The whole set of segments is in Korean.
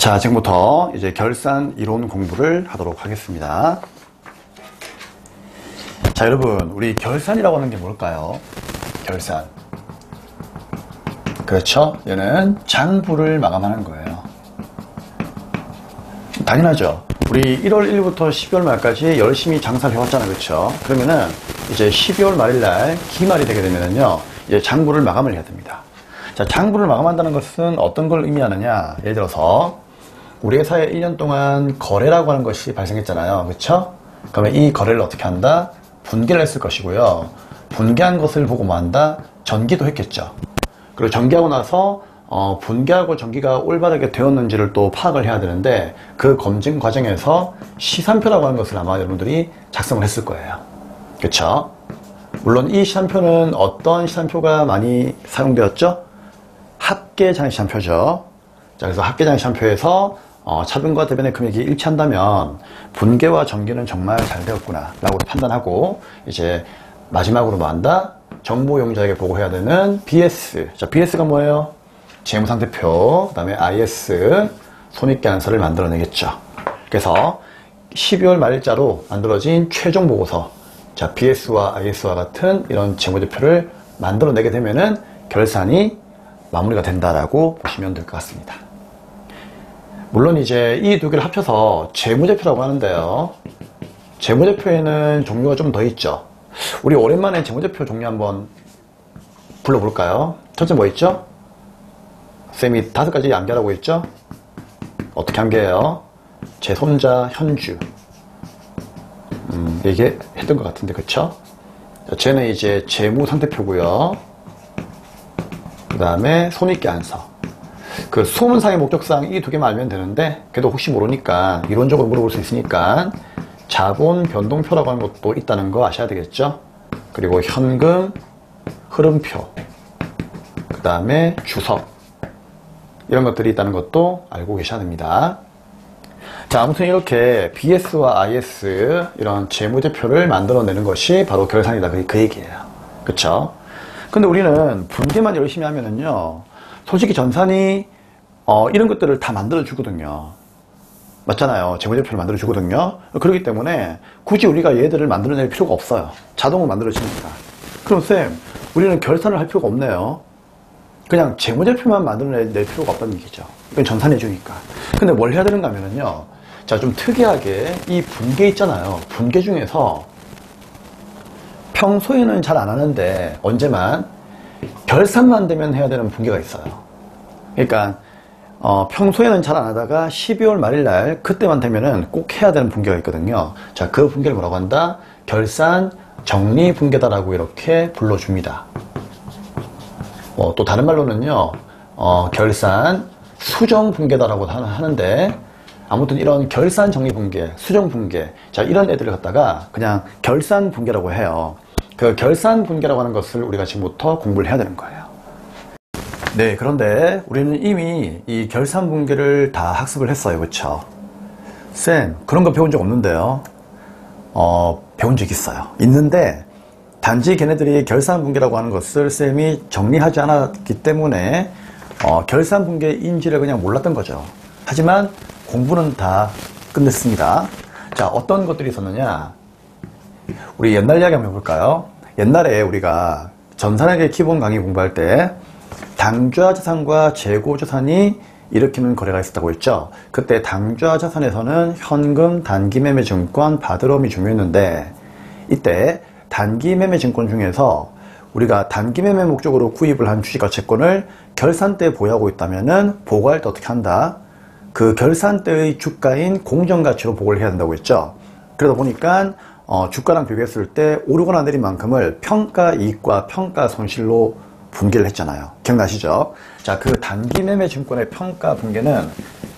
자, 지금부터 이제 결산 이론 공부를 하도록 하겠습니다. 자, 여러분, 우리 결산이라고 하는 게 뭘까요? 결산. 그렇죠? 얘는 장부를 마감하는 거예요. 당연하죠. 우리 1월 1일부터 12월 말까지 열심히 장사를 해왔잖아요. 그렇죠? 그러면은 이제 12월 말일날 기말이 되게 되면은요, 이제 장부를 마감을 해야 됩니다. 자, 장부를 마감한다는 것은 어떤 걸 의미하느냐? 예를 들어서 우리 회사에 1년 동안 거래라고 하는 것이 발생했잖아요. 그렇죠? 그러면 이 거래를 어떻게 한다? 분기를 했을 것이고요. 분기한 것을 보고 뭐 한다? 전기도 했겠죠. 그리고 전기하고 나서 분기하고 전기가 올바르게 되었는지를 또 파악을 해야 되는데, 그 검증 과정에서 시산표라고 하는 것을 아마 여러분들이 작성을 했을 거예요. 그렇죠? 물론 이 시산표는 어떤 시산표가 많이 사용되었죠? 합계장시산표죠. 자, 그래서 합계장시산표에서 차변과 대변의 금액이 일치한다면 분계와 전기는 정말 잘 되었구나 라고 판단하고, 이제 마지막으로 뭐 한다? 정보용자에게 보고해야 되는 BS. 자, BS가 뭐예요? 재무상태표, 그 다음에 IS, 손익계산서를 만들어내겠죠. 그래서 12월 말일자로 만들어진 최종 보고서, 자, BS와 IS와 같은 이런 재무제표를 만들어내게 되면은 결산이 마무리가 된다라고 보시면 될 것 같습니다. 물론 이제 이 두 개를 합쳐서 재무제표라고 하는데요. 재무제표에는 종류가 좀 더 있죠. 우리 오랜만에 재무제표 종류 한번 불러볼까요? 첫째 뭐 있죠? 쌤이 5가지 암기하라고 했죠? 어떻게 암기해요? 제 손자 현주. 이게 했던 것 같은데, 그쵸? 자, 쟤는 이제 재무상태표고요. 그 다음에 손익계산서. 그 소문상의 목적상 이 두 개만 알면 되는데, 그래도 혹시 모르니까 이론적으로 물어볼 수 있으니까 자본 변동표라고 하는 것도 있다는 거 아셔야 되겠죠. 그리고 현금 흐름표, 그 다음에 주석, 이런 것들이 있다는 것도 알고 계셔야 됩니다. 자, 아무튼 이렇게 BS와 IS, 이런 재무제표를 만들어내는 것이 바로 결산이다, 그 얘기예요. 그쵸? 근데 우리는 분계만 열심히 하면은요, 솔직히 전산이 이런 것들을 다 만들어 주거든요. 맞잖아요. 재무제표를 만들어 주거든요. 그렇기 때문에 굳이 우리가 얘들을 만들어낼 필요가 없어요. 자동으로 만들어집니다. 그럼 쌤, 우리는 결산을 할 필요가 없네요. 그냥 재무제표만 만들어낼 필요가 없다는 얘기죠. 이건 전산해 주니까. 근데 뭘 해야 되는가 하면은요, 자, 좀 특이하게 이 분계 있잖아요. 분계 중에서 평소에는 잘 안 하는데 언제만 결산만 되면 해야 되는 분계가 있어요. 그러니까 평소에는 잘 안 하다가 12월 말일날 그때만 되면은 꼭 해야 되는 분계가 있거든요. 자, 그 분계를 뭐라고 한다? 결산 정리 분계다라고 이렇게 불러줍니다. 또 다른 말로는요, 결산 수정 분계다라고 하는데, 아무튼 이런 결산 정리 분계, 수정 분계, 자, 이런 애들을 갖다가 그냥 결산 분계라고 해요. 그 결산 분계라고 하는 것을 우리가 지금부터 공부를 해야 되는 거예요. 네, 그런데 우리는 이미 이 결산 분계를 다 학습을 했어요. 그쵸? 쌤, 그런 거 배운 적 없는데요. 배운 적 있어요. 있는데, 단지 걔네들이 결산 분계라고 하는 것을 쌤이 정리하지 않았기 때문에 결산 분계인지를 그냥 몰랐던 거죠. 하지만 공부는 다 끝냈습니다. 자, 어떤 것들이 있었느냐? 우리 옛날 이야기 한번 해볼까요? 옛날에 우리가 전산학의 기본 강의 공부할 때 당좌 자산과 재고 자산이 일으키는 거래가 있었다고 했죠. 그때 당좌 자산에서는 현금, 단기 매매 증권, 받으러움이 중요했는데, 이때 단기 매매 증권 중에서 우리가 단기 매매 목적으로 구입을 한 주식가채권을 결산 때 보유하고 있다면은 보고할 때 어떻게 한다? 그 결산 때의 주가인 공정가치로 보고를 해야 된다고 했죠. 그러다 보니까 주가랑 비교했을 때 오르거나 내린 만큼을 평가이익과 평가손실로 분계를 했잖아요. 기억나시죠? 자, 그 단기 매매 증권의 평가 분계는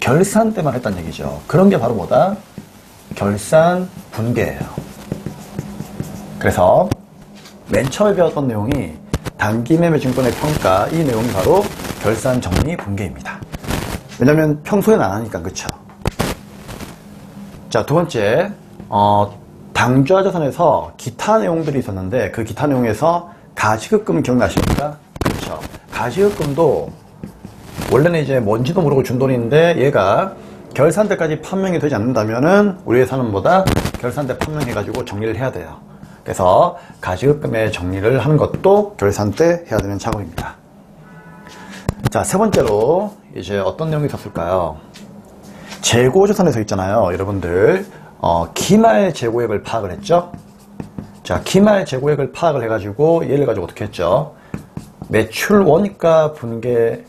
결산 때만 했다는 얘기죠. 그런 게 바로 뭐다? 결산 분계예요. 그래서 맨 처음에 배웠던 내용이 단기 매매 증권의 평가, 이 내용이 바로 결산 정리 분계입니다. 왜냐면 평소에는 안 하니까. 그쵸? 자, 두 번째, 당좌 자산에서 기타 내용들이 있었는데, 그 기타 내용에서 가시급금 기억나십니까? 그렇죠. 가시급금도 원래는 이제 뭔지도 모르고 준 돈인데 얘가 결산 때까지 판명이 되지 않는다면은 우리 회사는 뭐다? 결산 때 판명해가지고 정리를 해야 돼요. 그래서 가지급금의 정리를 하는 것도 결산 때 해야 되는 작업입니다. 자, 세 번째로 이제 어떤 내용이 있었을까요? 재고조선에서 있잖아요. 여러분들 기말 재고액을 파악을 했죠. 자, 기말 재고액을 파악을 해가지고 얘를 가지고 어떻게 했죠? 매출 원가 분계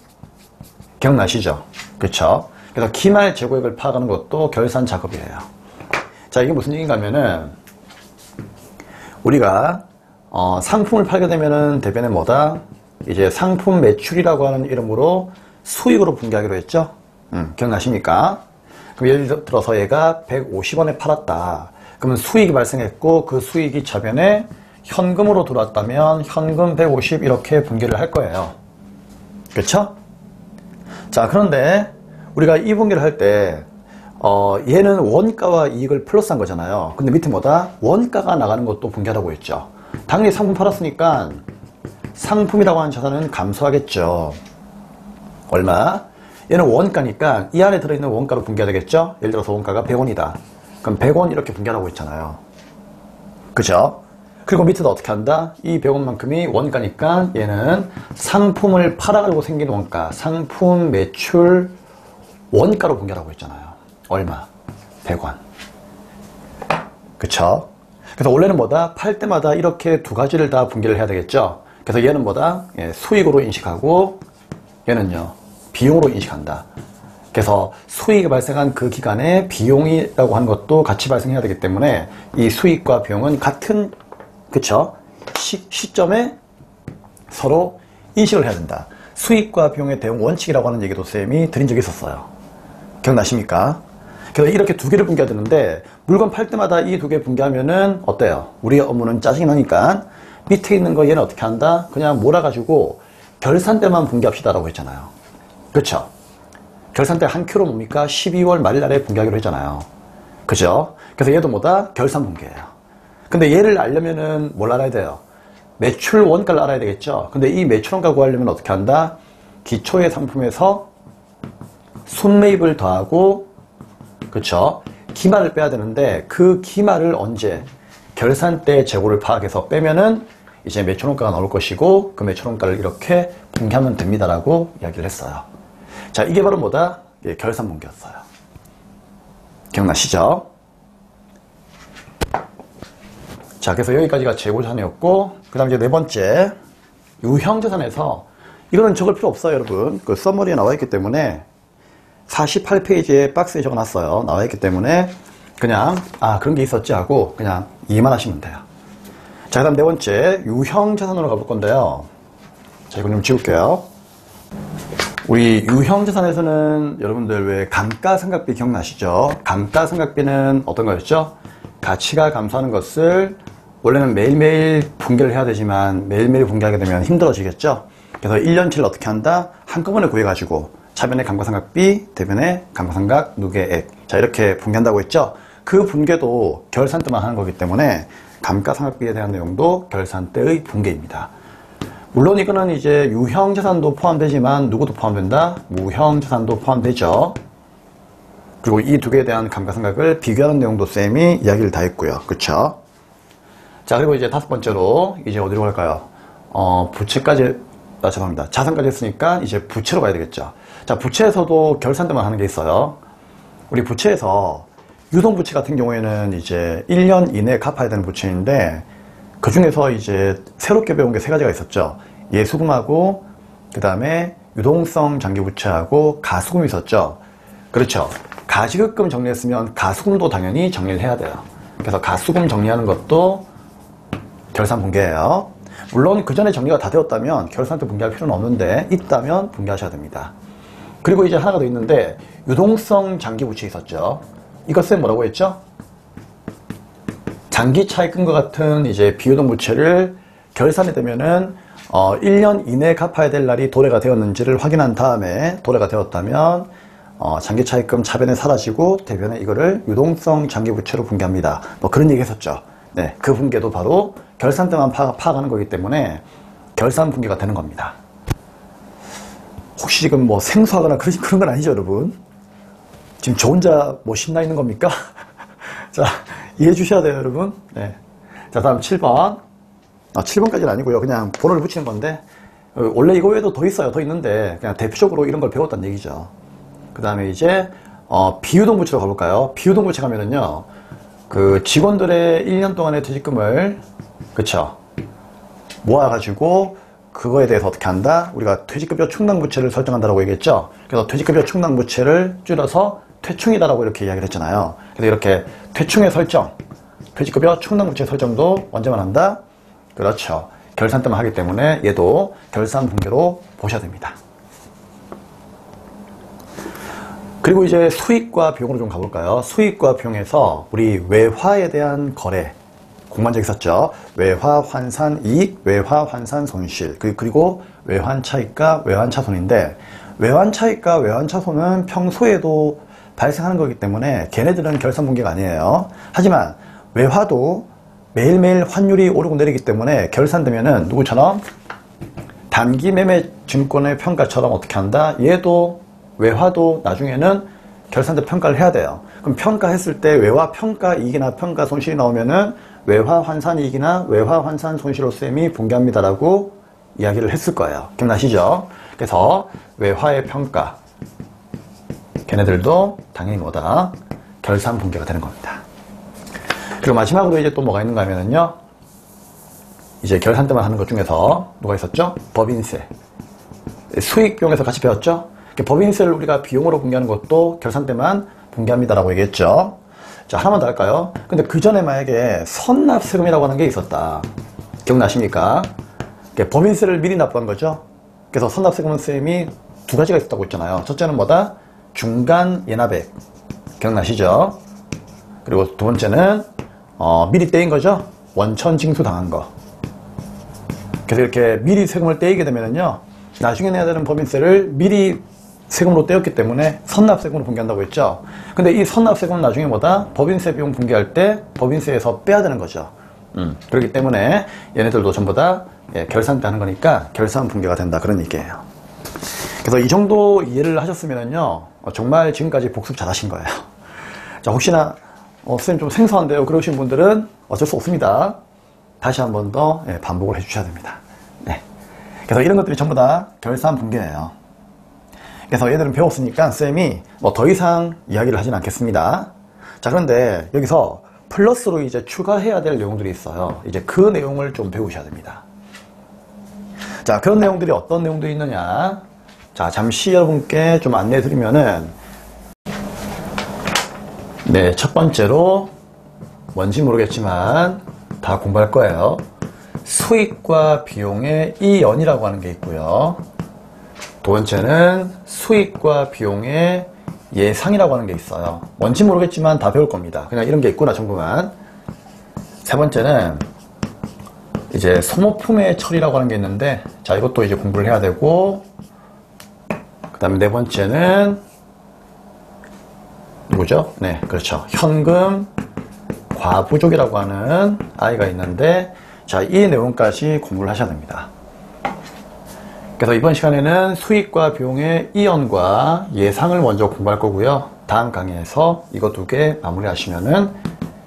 기억나시죠? 그쵸? 그래서 기말 재고액을 파악하는 것도 결산 작업이에요. 자, 이게 무슨 얘기인가 하면은 우리가 상품을 팔게 되면은 대변에 뭐다? 이제 상품 매출이라고 하는 이름으로 수익으로 분개하기로 했죠? 기억나십니까? 그럼 예를 들어서 얘가 150원에 팔았다. 그러면 수익이 발생했고 그 수익이 저변에 현금으로 들어왔다면 현금 150 이렇게 분개를 할 거예요. 그렇죠? 자, 그런데 우리가 이 분개를 할 때 얘는 원가와 이익을 플러스한 거잖아요. 근데 밑에 뭐다? 원가가 나가는 것도 분개하라고 했죠. 당연히 상품 팔았으니까 상품이라고 하는 자산은 감소하겠죠. 얼마? 얘는 원가니까 이 안에 들어있는 원가로 분개해야 되겠죠? 예를 들어서 원가가 100원이다. 그럼 100원 이렇게 분개하라고 했잖아요. 그죠? 그리고 밑에도 어떻게 한다? 이 100원만큼이 원가니까 얘는 상품을 팔아가지고 생긴 원가, 상품 매출 원가로 분개하라고 했잖아요. 얼마? 100원. 그쵸? 그래서 원래는 뭐다? 팔 때마다 이렇게 두 가지를 다 분개를 해야 되겠죠? 그래서 얘는 뭐다? 수익으로 인식하고 얘는요, 비용으로 인식한다. 그래서 수익이 발생한 그 기간에 비용이라고 하는 것도 같이 발생해야 되기 때문에 이 수익과 비용은 같은, 그쵸? 시점에 서로 인식을 해야 된다. 수익과 비용의 대응 원칙이라고 하는 얘기도 쌤이 드린 적이 있었어요. 기억나십니까? 그래서 이렇게 두 개를 분개해야 되는데 물건 팔 때마다 이 두 개 분개하면은 어때요? 우리의 업무는 짜증이 나니까 밑에 있는 거 얘는 어떻게 한다? 그냥 몰아가지고 결산 때만 분개합시다 라고 했잖아요. 그쵸? 결산 때 한 큐로 뭡니까? 12월 말일 날에 분개하기로 했잖아요. 그죠? 그래서 얘도 뭐다? 결산 분개예요. 근데 얘를 알려면은 뭘 알아야 돼요? 매출 원가를 알아야 되겠죠? 근데 이 매출 원가 구하려면 어떻게 한다? 기초의 상품에서 순매입을 더하고, 그쵸? 기말을 빼야 되는데 그 기말을 언제? 결산 때 재고를 파악해서 빼면은 이제 매출 원가가 나올 것이고 그 매출 원가를 이렇게 분개하면 됩니다라고 이야기를 했어요. 자, 이게 바로 뭐다? 예, 결산 분개였어요. 기억나시죠? 자, 그래서 여기까지가 재고자산이었고, 그 다음 이제 네 번째, 유형자산에서, 이거는 적을 필요 없어요, 여러분. 그 서머리에 나와 있기 때문에, 48페이지에 박스에 적어 놨어요. 나와 있기 때문에, 그냥, 그런 게 있었지 하고, 그냥 이해만 하시면 돼요. 자, 그 다음 네 번째, 유형자산으로 가볼 건데요. 자, 이거 좀 지울게요. 우리 유형자산에서는 여러분들 왜 감가상각비 기억나시죠? 감가상각비는 어떤 거였죠? 가치가 감소하는 것을 원래는 매일매일 분개를 해야 되지만 매일매일 분개하게 되면 힘들어지겠죠? 그래서 1년치를 어떻게 한다? 한꺼번에 구해가지고 차변의 감가상각비, 대변의 감가상각, 누계액, 자, 이렇게 분개한다고 했죠? 그 분개도 결산 때만 하는 거기 때문에 감가상각비에 대한 내용도 결산 때의 분개입니다. 물론 이거는 이제 유형자산도 포함되지만 누구도 포함된다? 무형자산도 포함되죠. 그리고 이 두 개에 대한 감가상각을 비교하는 내용도 쌤이 이야기를 다 했고요. 그쵸? 자, 그리고 이제 다섯 번째로 이제 어디로 갈까요? 부채까지, 죄송합니다. 자산까지 했으니까 이제 부채로 가야 되겠죠. 자, 부채에서도 결산 때만 하는 게 있어요. 우리 부채에서 유동부채 같은 경우에는 이제 1년 이내에 갚아야 되는 부채인데 그 중에서 이제 새롭게 배운 게 세 가지가 있었죠. 예수금하고 그 다음에 유동성 장기부채하고 가수금이 있었죠. 그렇죠. 가지급금 정리했으면 가수금도 당연히 정리를 해야 돼요. 그래서 가수금 정리하는 것도 결산 분개예요. 물론 그 전에 정리가 다 되었다면 결산 때 분개할 필요는 없는데 있다면 분개하셔야 됩니다. 그리고 이제 하나가 더 있는데 유동성 장기부채 있었죠. 이것은 뭐라고 했죠? 장기 차입금과 같은 이제 비유동 부채를 결산이 되면은 1년 이내에 갚아야 될 날이 도래가 되었는지를 확인한 다음에 도래가 되었다면 장기 차입금 차변에 사라지고 대변에 이거를 유동성 장기 부채로 분개합니다. 뭐 그런 얘기 했었죠. 네, 그 분개도 바로 결산 때만 파악하는 거기 때문에 결산 분개가 되는 겁니다. 혹시 지금 뭐 생소하거나 그런 건 아니죠, 여러분? 지금 저 혼자 뭐 신나 있는 겁니까? 자, 이해해 주셔야 돼요, 여러분. 네. 자, 다음 7번. 7번까지는 아니고요. 그냥 번호를 붙이는 건데, 원래 이거 외에도 더 있어요. 더 있는데, 그냥 대표적으로 이런 걸 배웠다는 얘기죠. 그 다음에 이제, 비유동부채로 가볼까요? 비유동부채 가면은요, 그 직원들의 1년 동안의 퇴직금을, 그쵸? 모아가지고, 그거에 대해서 어떻게 한다? 우리가 퇴직급여 충당부채를 설정한다라고 얘기했죠? 그래서 퇴직급여 충당부채를 줄여서 퇴충이다라고 이렇게 이야기를 했잖아요. 그래서 이렇게 퇴충의 설정, 퇴직급여 충당부채 설정도 언제만 한다? 그렇죠. 결산 때만 하기 때문에 얘도 결산 분계로 보셔야 됩니다. 그리고 이제 수익과 비용으로 좀 가볼까요? 수익과 비용에서 우리 외화에 대한 거래, 공부한 적 있었죠? 외화 환산 이익, 외화 환산 손실, 그리고 외환 차익과 외환 차손인데, 외환 차익과 외환 차손은 평소에도 발생하는 거기 때문에 걔네들은 결산 분계가 아니에요. 하지만 외화도 매일매일 환율이 오르고 내리기 때문에 결산되면은 누구처럼? 단기 매매 증권의 평가처럼 어떻게 한다? 얘도 외화도 나중에는 결산대 평가를 해야 돼요. 그럼 평가했을 때 외화 평가 이익이나 평가 손실이 나오면은 외화 환산 이익이나 외화 환산 손실로 쌤이 분계합니다라고 이야기를 했을 거예요. 기억나시죠? 그래서 외화의 평가, 걔네들도 당연히 뭐다? 결산 분계가 되는 겁니다. 그리고 마지막으로 이제 또 뭐가 있는가 하면은요, 이제 결산 때만 하는 것 중에서 누가 있었죠? 법인세. 수익 비용에서 같이 배웠죠? 법인세를 우리가 비용으로 분계하는 것도 결산 때만 분계합니다라고 얘기했죠. 자, 하나만 더 할까요? 근데 그 전에 만약에 선납세금이라고 하는 게 있었다. 기억나십니까? 법인세를 미리 납부한 거죠. 그래서 선납세금은 쌤이 두 가지가 있었다고 했잖아요. 첫째는 뭐다? 중간 예납액. 기억나시죠? 그리고 두 번째는 미리 떼인 거죠. 원천 징수 당한 거. 그래서 이렇게 미리 세금을 떼이게 되면은요, 나중에 내야 되는 법인세를 미리 세금으로 떼었기 때문에 선납세금으로 분계한다고 했죠. 근데 이 선납세금은 나중에 뭐다? 법인세 비용 분계할 때 법인세에서 빼야 되는 거죠. 그렇기 때문에 얘네들도 전부 다 결산 때 하는 거니까 결산 분계가 된다, 그런 얘기예요. 그래서 이 정도 이해를 하셨으면요, 정말 지금까지 복습 잘 하신 거예요. 자, 혹시나 선생님 좀 생소한데요, 그러신 분들은 어쩔 수 없습니다. 다시 한 번 더 반복을 해주셔야 됩니다. 네. 그래서 이런 것들이 전부 다 결산 분계예요. 그래서 얘들은 배웠으니까 쌤이 뭐 더 이상 이야기를 하진 않겠습니다. 자, 그런데 여기서 플러스로 이제 추가해야 될 내용들이 있어요. 이제 그 내용을 좀 배우셔야 됩니다. 자, 그런 내용들이 어떤 내용들이 있느냐. 자, 잠시 여러분께 좀 안내해 드리면은, 네, 첫 번째로 뭔지 모르겠지만 다 공부할 거예요. 수익과 비용의 이연이라고 하는 게 있고요. 두 번째는 수익과 비용의 예상이라고 하는 게 있어요. 뭔지 모르겠지만 다 배울 겁니다. 그냥 이런 게 있구나 정도만. 세 번째는 이제 소모품의 처리라고 하는 게 있는데, 자, 이것도 이제 공부를 해야 되고, 그 다음에 네 번째는 누구죠? 네, 그렇죠. 현금 과부족이라고 하는 아이가 있는데, 자, 이 내용까지 공부를 하셔야 됩니다. 그래서 이번 시간에는 수익과 비용의 이연과 예상을 먼저 공부할 거고요. 다음 강의에서 이거 두 개 마무리 하시면은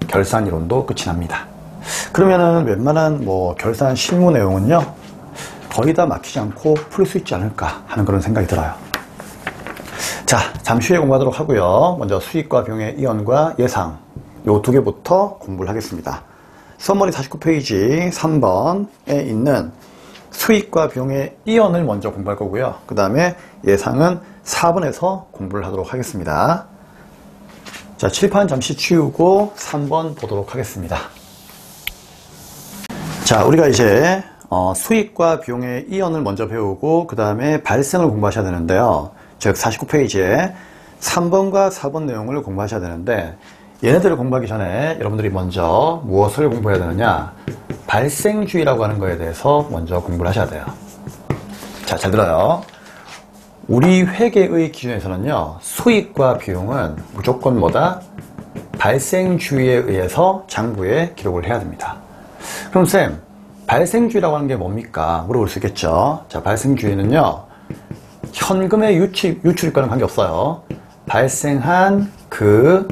결산 이론도 끝이 납니다. 그러면은 웬만한 뭐 결산 실무 내용은요, 거의 다 막히지 않고 풀 수 있지 않을까 하는 그런 생각이 들어요. 자, 잠시 후에 공부하도록 하고요. 먼저 수익과 비용의 이연과 예상, 요 두 개부터 공부를 하겠습니다. 수업머리 49페이지 3번에 있는 수익과 비용의 이연을 먼저 공부할 거고요. 그 다음에 예상은 4번에서 공부를 하도록 하겠습니다. 자, 칠판 잠시 치우고 3번 보도록 하겠습니다. 자, 우리가 이제 수익과 비용의 이연을 먼저 배우고 그 다음에 발생을 공부하셔야 되는데요. 즉 49페이지에 3번과 4번 내용을 공부하셔야 되는데, 얘네들을 공부하기 전에 여러분들이 먼저 무엇을 공부해야 되느냐? 발생주의라고 하는 거에 대해서 먼저 공부를 하셔야 돼요. 자, 잘 들어요. 우리 회계의 기준에서는요, 수익과 비용은 무조건 뭐다? 발생주의에 의해서 장부에 기록을 해야 됩니다. 그럼 쌤, 발생주의라고 하는 게 뭡니까? 물어볼 수 있겠죠. 자, 발생주의는요, 현금의 유출입과는 관계없어요. 발생한 그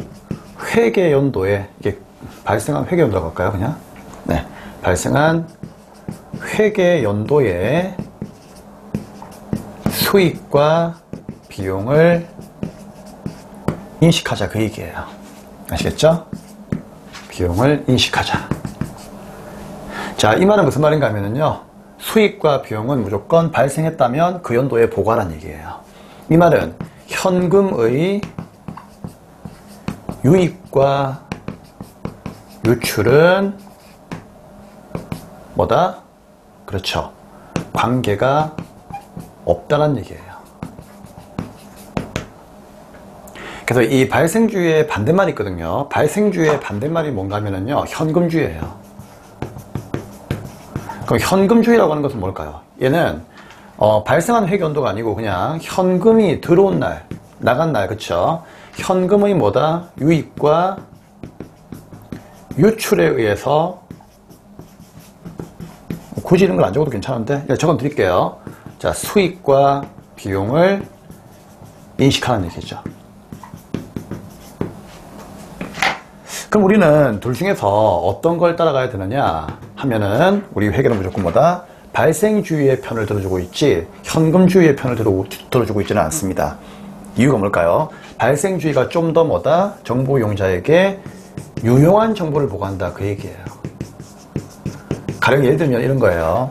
회계 연도에, 이게 발생한 회계 연도라고 할까요? 그냥? 네. 발생한 회계 연도의 수익과 비용을 인식하자, 그 얘기예요. 아시겠죠? 비용을 인식하자. 자, 이 말은 무슨 말인가 하면은요, 수익과 비용은 무조건 발생했다면 그 연도에 보고하라는 얘기예요. 이 말은 현금의 유입과 유출은 뭐다? 그렇죠. 관계가 없다는 얘기예요. 그래서 이 발생주의의 반대말이 있거든요. 발생주의의 반대말이 뭔가 하면은요, 현금주의예요. 그럼 현금주의라고 하는 것은 뭘까요? 얘는 발생한 회계 연도가 아니고 그냥 현금이 들어온 날, 나간 날, 그쵸? 현금의 뭐다? 유입과 유출에 의해서, 굳이 이런 걸 안 적어도 괜찮은데 적어 드릴게요. 자, 수익과 비용을 인식하는 얘기죠. 그럼 우리는 둘 중에서 어떤 걸 따라가야 되느냐 하면은, 우리 회계는 무조건 뭐다? 발생주의의 편을 들어주고 있지 현금주의의 편을 들어주고 있지는 않습니다. 이유가 뭘까요? 발생주의가 좀 더 뭐다? 정보 이용자에게 유용한 정보를 보고한다, 그 얘기예요. 가령 예를 들면 이런 거예요.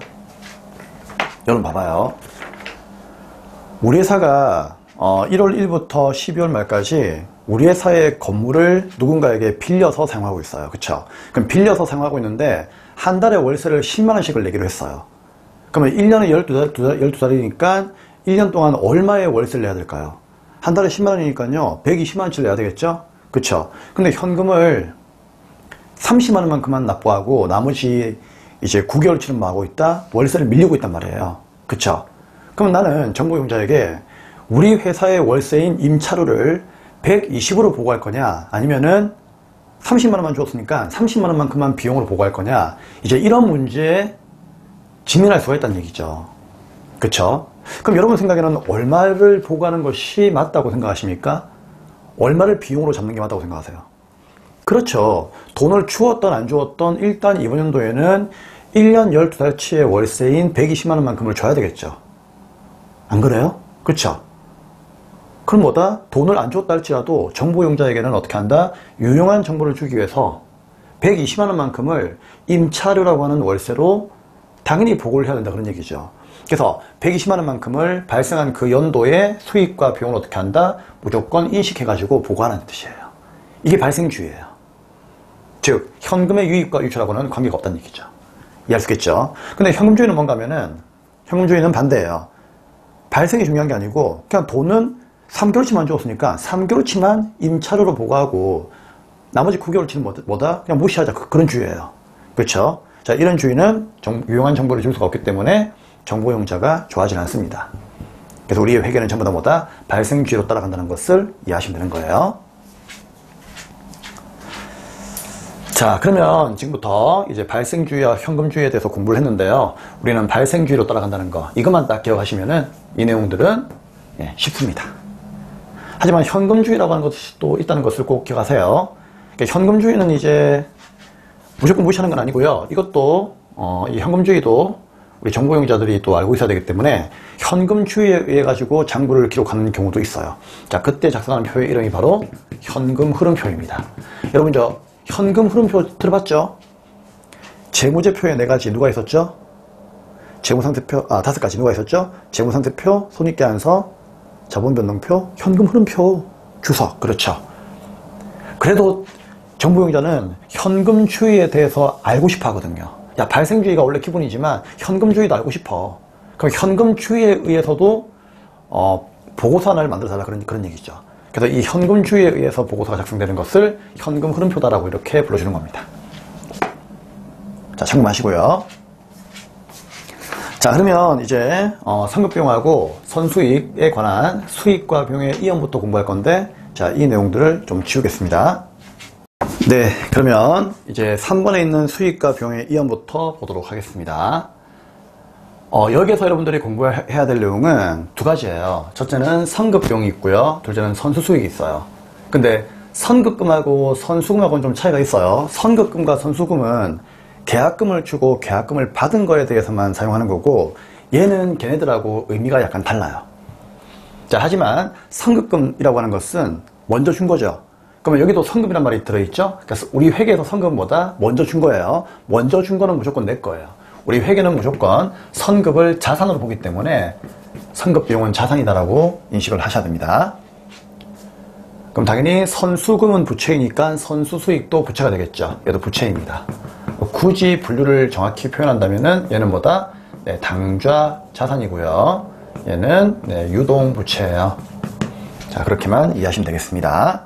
여러분 봐봐요. 우리 회사가 1월 1일부터 12월 말까지 우리 회사의 건물을 누군가에게 빌려서 사용하고 있어요. 그쵸? 그럼 빌려서 사용하고 있는데 한 달에 월세를 10만원씩을 내기로 했어요. 그러면 1년에 12달이니까 1년 동안 얼마의 월세를 내야 될까요? 한 달에 10만원이니까요 120만원치를 내야 되겠죠? 그쵸? 근데 현금을 30만원만큼만 납부하고 나머지 이제 9개월치는 뭐 하고 있다? 월세를 밀리고 있단 말이에요. 그쵸? 그럼 나는 정보용자에게 우리 회사의 월세인 임차료를 120으로 보고할 거냐, 아니면은 30만원만 주었으니까 30만원만큼만 비용으로 보고할 거냐, 이제 이런 문제에 직면할 수가 있다는 얘기죠. 그쵸? 그럼 여러분 생각에는 얼마를 보고하는 것이 맞다고 생각하십니까? 얼마를 비용으로 잡는 게 맞다고 생각하세요? 그렇죠. 돈을 주었던 안 주었던 일단 이번 연도에는 1년 12달치의 월세인 120만원만큼을 줘야 되겠죠. 안 그래요? 그쵸? 그럼 뭐다? 돈을 안 줬다 할지라도 정보용자에게는 어떻게 한다? 유용한 정보를 주기 위해서 120만원만큼을 임차료라고 하는 월세로 당연히 보고를 해야 된다, 그런 얘기죠. 그래서 120만원만큼을 발생한 그 연도의 수익과 비용을 어떻게 한다? 무조건 인식해가지고 보고하는 뜻이에요. 이게 발생주의예요. 즉 현금의 유입과 유출하고는 관계가 없다는 얘기죠. 이해할 수 있겠죠? 근데 현금주의는 뭔가 하면은, 현금주의는 반대예요. 발생이 중요한 게 아니고 그냥 돈은 3개월치만 주었으니까 3개월치만 임차료로 보고하고 나머지 9개월치는 뭐다? 그냥 무시하자, 그런 주의예요. 그렇죠? 자, 이런 주의는 유용한 정보를 줄 수가 없기 때문에 정보용자가 좋아하지 않습니다. 그래서 우리의 회계는 전부 다 뭐다? 발생주의로 따라간다는 것을 이해하시면 되는 거예요. 자, 그러면 지금부터 이제 발생주의와 현금주의에 대해서 공부를 했는데요. 우리는 발생주의로 따라간다는 거, 이것만 딱 기억하시면은 이 내용들은 쉽습니다. 하지만 현금주의라고 하는 것이 또 있다는 것을 꼭 기억하세요. 그러니까 현금주의는 이제 무조건 무시하는 건 아니고요. 이것도 이 현금주의도 우리 정보용자들이 또 알고 있어야 되기 때문에 현금주의에 의해 가지고 장부를 기록하는 경우도 있어요. 자, 그때 작성하는 표의 이름이 바로 현금 흐름표입니다. 여러분 저 현금 흐름표 들어봤죠? 재무제표에 4가지 누가 있었죠? 재무상태표, 5가지 누가 있었죠? 재무상태표, 손익계산서, 자본변동표, 현금 흐름표, 주석. 그렇죠. 그래도 정보용자는 현금주의에 대해서 알고 싶어 하거든요. 야, 발생주의가 원래 기본이지만 현금주의도 알고 싶어. 그럼 현금주의에 의해서도 보고서 하나를 만들어 달라, 그런 얘기죠. 그래서 이 현금주의에 의해서 보고서가 작성되는 것을 현금 흐름표다라고 이렇게 불러주는 겁니다. 자, 참고하시고요. 자, 그러면 이제 상급비용하고 선수익에 관한 수익과 비용의 이연부터 공부할 건데, 자, 이 내용들을 좀 지우겠습니다. 네, 그러면 이제 3번에 있는 수익과 비용의 이연부터 보도록 하겠습니다. 여기에서 여러분들이 공부해야 될 내용은 두 가지예요. 첫째는 선급비용이 있고요. 둘째는 선수수익이 있어요. 근데 선급금하고 선수금하고는 좀 차이가 있어요. 선급금과 선수금은 계약금을 주고 계약금을 받은 거에 대해서만 사용하는 거고, 얘는 걔네들하고 의미가 약간 달라요. 자, 하지만 선급금이라고 하는 것은 먼저 준 거죠. 그러면 여기도 선급이란 말이 들어있죠. 그래서 우리 회계에서 선급보다 먼저 준 거예요. 먼저 준 거는 무조건 내 거예요. 우리 회계는 무조건 선급을 자산으로 보기 때문에 선급 비용은 자산이다라고 인식을 하셔야 됩니다. 그럼 당연히 선수금은 부채이니까 선수수익도 부채가 되겠죠. 얘도 부채입니다. 굳이 분류를 정확히 표현한다면은 얘는 뭐다? 네, 당좌 자산이고요. 얘는 네, 유동부채예요. 자, 그렇게만 이해하시면 되겠습니다.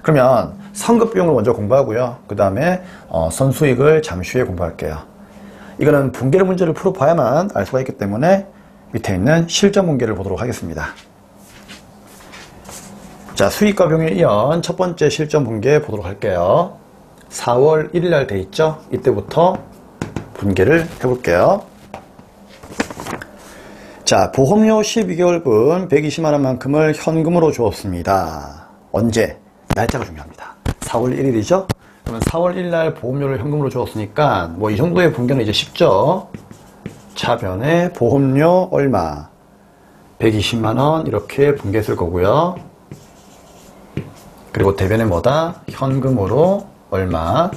그러면 선급 비용을 먼저 공부하고요. 그 다음에 선수익을 잠시 후에 공부할게요. 이거는 분계를 문제를 풀어봐야만 알 수가 있기 때문에 밑에 있는 실전 분계를 보도록 하겠습니다. 자, 수익과 비용에 이은 첫 번째 실전 분계 보도록 할게요. 4월 1일 날 돼 있죠? 이때부터 분계를 해볼게요. 자, 보험료 12개월분 120만원만큼을 현금으로 주었습니다. 언제? 날짜가 중요합니다. 4월 1일이죠? 그러면 4월 1일 날 보험료를 현금으로 주었으니까 뭐 이 정도의 분계는 이제 쉽죠. 차변에 보험료 얼마 120만원 이렇게 분계했을 거고요. 그리고 대변에 뭐다? 현금으로 얼마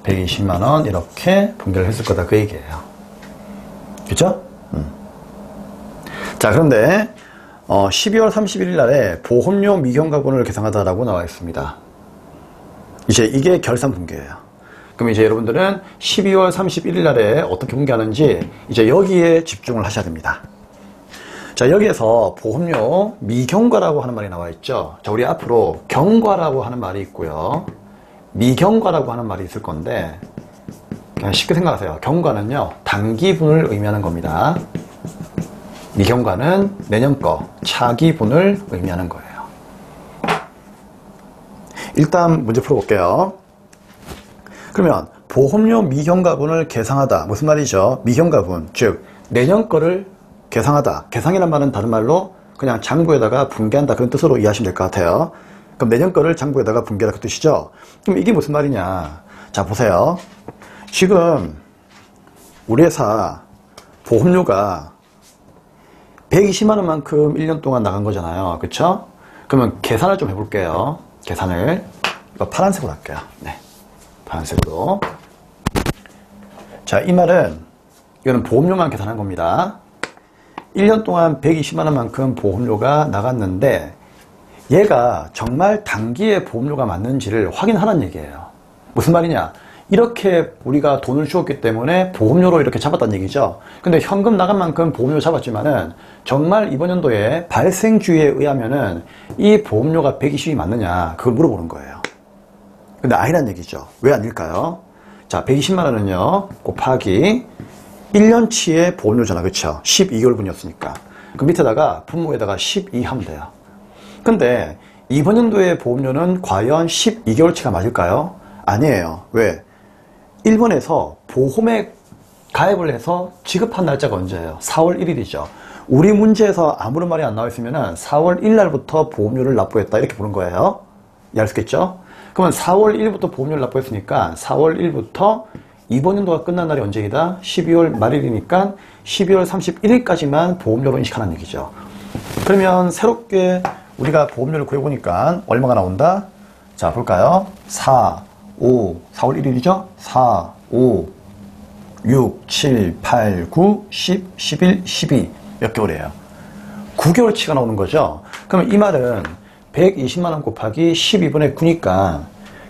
120만원 이렇게 분계를 했을 거다 그 얘기예요. 그쵸? 자, 그런데 12월 31일 날에 보험료 미경과분을 계상하다라고 나와 있습니다. 이제 이게 결산 분계예요. 그럼 이제 여러분들은 12월 31일 날에 어떻게 분계하는지 이제 여기에 집중을 하셔야 됩니다. 자, 여기에서 보험료 미경과라고 하는 말이 나와 있죠. 자, 우리 앞으로 경과라고 하는 말이 있고요. 미경과라고 하는 말이 있을 건데 그냥 쉽게 생각하세요. 경과는요, 단기분을 의미하는 겁니다. 미경과는 내년 거, 차기분을 의미하는 거예요. 일단 문제 풀어볼게요. 그러면 보험료 미경과분을 계상하다 무슨 말이죠? 미경과분, 즉 내년 거를 계상하다. 계상이란 말은 다른 말로 그냥 장부에다가 분계한다 그런 뜻으로 이해하시면 될 것 같아요. 그럼 내년 거를 장부에다가 분계하다 그 뜻이죠. 그럼 이게 무슨 말이냐? 자, 보세요. 지금 우리 회사 보험료가 120만원만큼 1년 동안 나간 거잖아요. 그쵸? 그러면 계산을 좀 해볼게요. 계산을 이거 파란색으로 할게요. 네, 파란색으로. 자, 이 말은 이거는 보험료만 계산한 겁니다. 1년 동안 120만원만큼 보험료가 나갔는데 얘가 정말 단기에 보험료가 맞는지를 확인하라는 얘기예요. 무슨 말이냐? 이렇게 우리가 돈을 주었기 때문에 보험료로 이렇게 잡았다는 얘기죠. 근데 현금 나간 만큼 보험료 잡았지만은 정말 이번 연도에 발생주의에 의하면은 이 보험료가 120이 맞느냐 그걸 물어보는 거예요. 근데 아니란 얘기죠. 왜 아닐까요? 자, 120만원은요 곱하기 1년치의 보험료잖아. 그쵸? 12개월분이었으니까 그 밑에다가 분모에다가 12 하면 돼요. 근데 이번 연도의 보험료는 과연 12개월치가 맞을까요? 아니에요. 왜? 일본에서 보험에 가입을 해서 지급한 날짜가 언제예요? 4월 1일이죠. 우리 문제에서 아무런 말이 안 나와 있으면 4월 1일 날부터 보험료를 납부했다 이렇게 보는 거예요. 이해할 수 있겠죠? 그러면 4월 1일부터 보험료를 납부했으니까 4월 1일부터 이번 연도가 끝난 날이 언제이다? 12월 말일이니까 12월 31일까지만 보험료로 인식하는 얘기죠. 그러면 새롭게 우리가 보험료를 구해보니까 얼마가 나온다? 자, 볼까요? 4월 1일이죠? 4, 5, 6, 7, 8, 9, 10, 11, 12 몇 개월이에요? 9개월치가 나오는 거죠? 그러면 이 말은 120만원 곱하기 12분의 9니까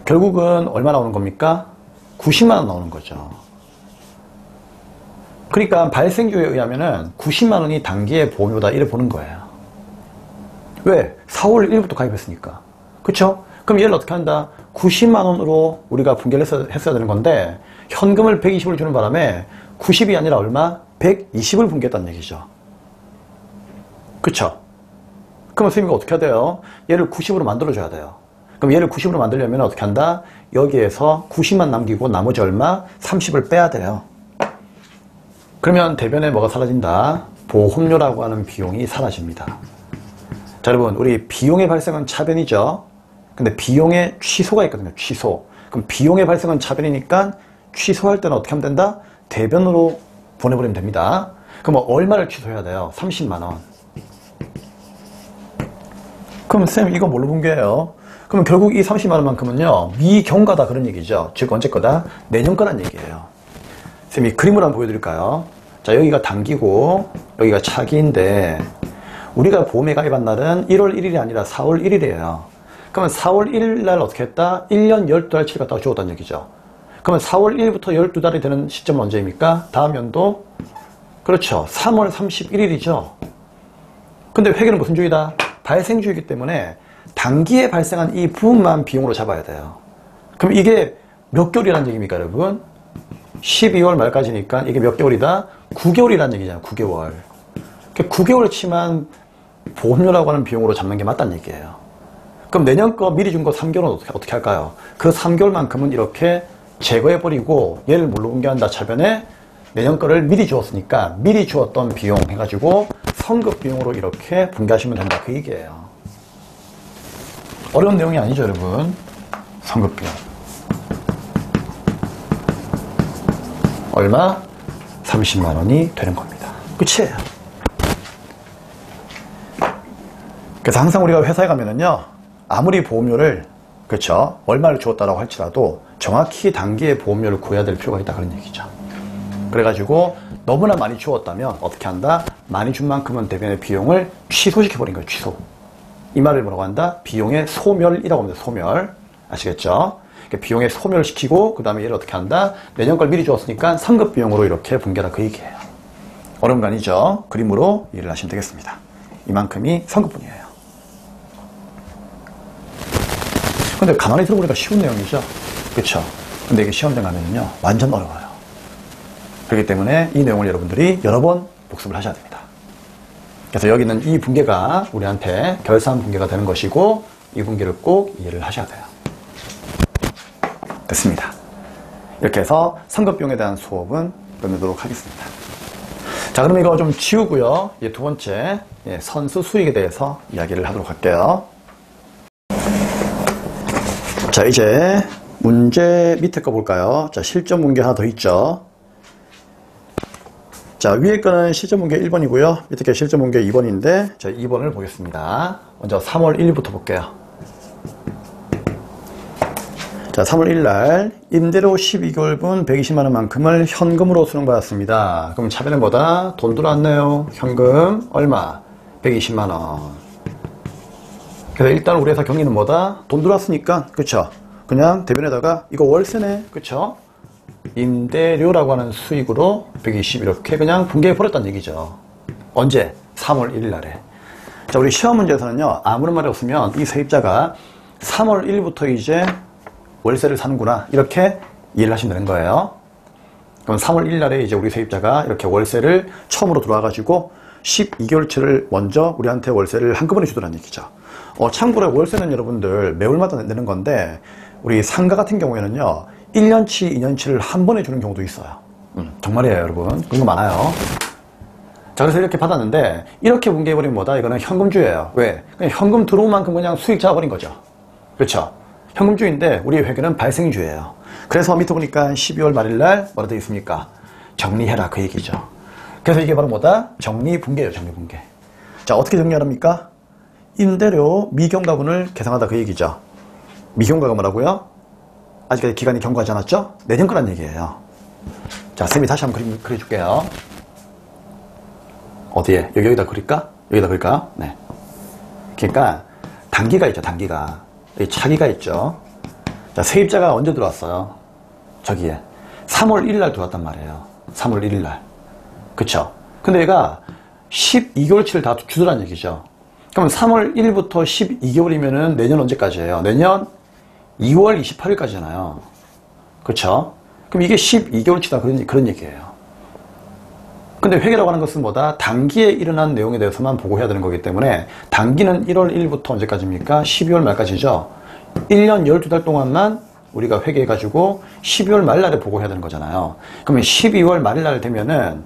결국은 얼마 나오는 겁니까? 90만원 나오는 거죠. 그러니까 발생주에 의하면은 90만원이 단기의 보험료다 이래 보는 거예요. 왜? 4월 1일부터 가입했으니까. 그쵸? 그럼 얘를 어떻게 한다? 90만원으로 우리가 분계를 했어야 되는 건데 현금을 120을 주는 바람에 90이 아니라 얼마? 120을 분계했다는 얘기죠. 그쵸? 그러면 선생님이 어떻게 해야 돼요? 얘를 90으로 만들어줘야 돼요. 그럼 얘를 90으로 만들려면 어떻게 한다? 여기에서 90만 남기고 나머지 얼마? 30을 빼야 돼요. 그러면 대변에 뭐가 사라진다? 보험료라고 하는 비용이 사라집니다. 자, 여러분, 우리 비용의 발생은 차변이죠. 근데 비용의 취소가 있거든요. 취소. 그럼 비용의 발생은 차변이니까 취소할 때는 어떻게 하면 된다? 대변으로 보내버리면 됩니다. 그럼 얼마를 취소해야 돼요? 30만 원. 그럼 쌤, 이거 뭘로 분개해요? 그럼 결국 이 30만 원만큼은요, 미경과다 그런 얘기죠. 즉 언제 거다? 내년 거란 얘기예요. 쌤이 그림을 한번 보여드릴까요? 자, 여기가 단기고 여기가 차기인데 우리가 보험에 가입한 날은 1월 1일이 아니라 4월 1일이에요. 그러면 4월 1일 날 어떻게 했다? 1년 12달치를 갖다가 주었다는 얘기죠. 그러면 4월 1일부터 12달이 되는 시점은 언제입니까? 다음 연도? 그렇죠. 3월 31일이죠. 근데 회계는 무슨 주의다? 발생주의이기 때문에 단기에 발생한 이 부분만 비용으로 잡아야 돼요. 그럼 이게 몇 개월이라는 얘기입니까, 여러분? 12월 말까지니까 이게 몇 개월이다? 9개월이라는 얘기잖아요. 9개월. 9개월치만 보험료라고 하는 비용으로 잡는 게 맞다는 얘기예요. 그럼 내년 거 미리 준 거 3개월은 어떻게 할까요? 그 3개월만큼은 이렇게 제거해버리고 얘를 뭘로 분개한다? 차변에 내년 거를 미리 주었으니까 미리 주었던 비용 해가지고 선급 비용으로 이렇게 분개하시면 된다. 그 얘기예요. 어려운 내용이 아니죠, 여러분. 선급 비용. 얼마? 30만 원이 되는 겁니다. 끝이에요. 그래서 항상 우리가 회사에 가면은요, 아무리 보험료를, 그렇죠, 얼마를 주었다라고 할지라도 정확히 단기에 보험료를 구해야 될 필요가 있다 그런 얘기죠. 그래가지고 너무나 많이 주었다면 어떻게 한다? 많이 준 만큼은 대변의 비용을 취소시켜버린 거예요. 취소. 이 말을 뭐라고 한다? 비용의 소멸이라고 합니다. 소멸. 아시겠죠? 비용의 소멸을 시키고 그 다음에 얘를 어떻게 한다? 내년 걸 미리 주었으니까 상급 비용으로 이렇게 분개하라 그 얘기예요. 어려운 거 아니죠? 그림으로 이해를 하시면 되겠습니다. 이만큼이 상급분이에요. 근데 가만히 들어보니까 쉬운 내용이죠? 그쵸? 근데 이게 시험장 가면은요, 완전 어려워요. 그렇기 때문에 이 내용을 여러분들이 여러 번 복습을 하셔야 됩니다. 그래서 여기는 이 분계가 우리한테 결산 분계가 되는 것이고 이 분계를 꼭 이해를 하셔야 돼요. 됐습니다. 이렇게 해서 상급비용에 대한 수업은 끝내도록 하겠습니다. 자, 그럼 이거 좀 지우고요. 이제 두 번째 선수 수익에 대해서 이야기를 하도록 할게요. 자, 이제 문제 밑에 거 볼까요? 자, 실전 문제 하나 더 있죠. 자, 위에 거는 실전 문제 1번이고요. 밑에 게 실전 문제 2번인데, 자, 2번을 보겠습니다. 먼저 3월 1일부터 볼게요. 자, 3월 1일 날 임대료 12개월분 120만원 만큼을 현금으로 수령받았습니다. 그럼 차변은 뭐다? 돈 들어왔네요. 현금 얼마? 120만원. 그래서 일단 우리 회사 경리는 뭐다? 돈 들어왔으니까, 그쵸? 그냥 대변에다가 이거 월세네, 그쵸? 임대료라고 하는 수익으로 120 이렇게 그냥 분개해버렸다는 얘기죠. 언제? 3월 1일 날에. 자, 우리 시험 문제에서는요, 아무런 말이 없으면 이 세입자가 3월 1일부터 이제 월세를 사는구나, 이렇게 이해를 하시면 되는 거예요. 그럼 3월 1일 날에 이제 우리 세입자가 이렇게 월세를 처음으로 들어와가지고 12개월치를 먼저 우리한테 월세를 한꺼번에 주더라는 얘기죠. 참고로 월세는 여러분들 매월마다 내는 건데, 우리 상가 같은 경우에는요, 1년치, 2년치를 한 번에 주는 경우도 있어요. 정말이에요, 여러분. 그런 거 많아요. 자, 그래서 이렇게 받았는데, 이렇게 분개해버리면 뭐다? 이거는 현금주예요. 왜? 그냥 현금 들어온 만큼 그냥 수익 잡아버린 거죠. 그렇죠? 현금주인데, 우리 회계는 발생주예요. 그래서 밑에 보니까 12월 말일날 뭐라 되어 있습니까? 정리해라, 그 얘기죠. 그래서 이게 바로 뭐다? 정리분개예요, 정리분개. 자, 어떻게 정리하랍니까? 임대료 미경과분을 계산하다 그 얘기죠. 미경과가 뭐라고요? 아직까지 기간이 경과하지 않았죠? 내년 거란 얘기예요. 자, 쌤이 다시 한번 그림 그려줄게요. 어디에? 여기다 그릴까? 여기다 그릴까요? 네. 그러니까 단기가 있죠, 단기가. 여기 차기가 있죠. 자, 세입자가 언제 들어왔어요? 저기에 3월 1일 날 들어왔단 말이에요. 3월 1일 날. 그쵸? 근데 얘가 12개월치를 다 주더란 얘기죠. 그럼 3월 1일부터 12개월이면은 내년 언제까지예요? 내년 2월 28일까지잖아요. 그쵸? 그럼 이게 12개월치다 그런 얘기예요. 근데 회계라고 하는 것은 뭐다? 단기에 일어난 내용에 대해서만 보고해야 되는 거기 때문에 단기는 1월 1일부터 언제까지입니까? 12월 말까지죠. 1년 12달 동안만 우리가 회계해가지고 12월 말날에 보고해야 되는 거잖아요. 그러면 12월 말일날 되면은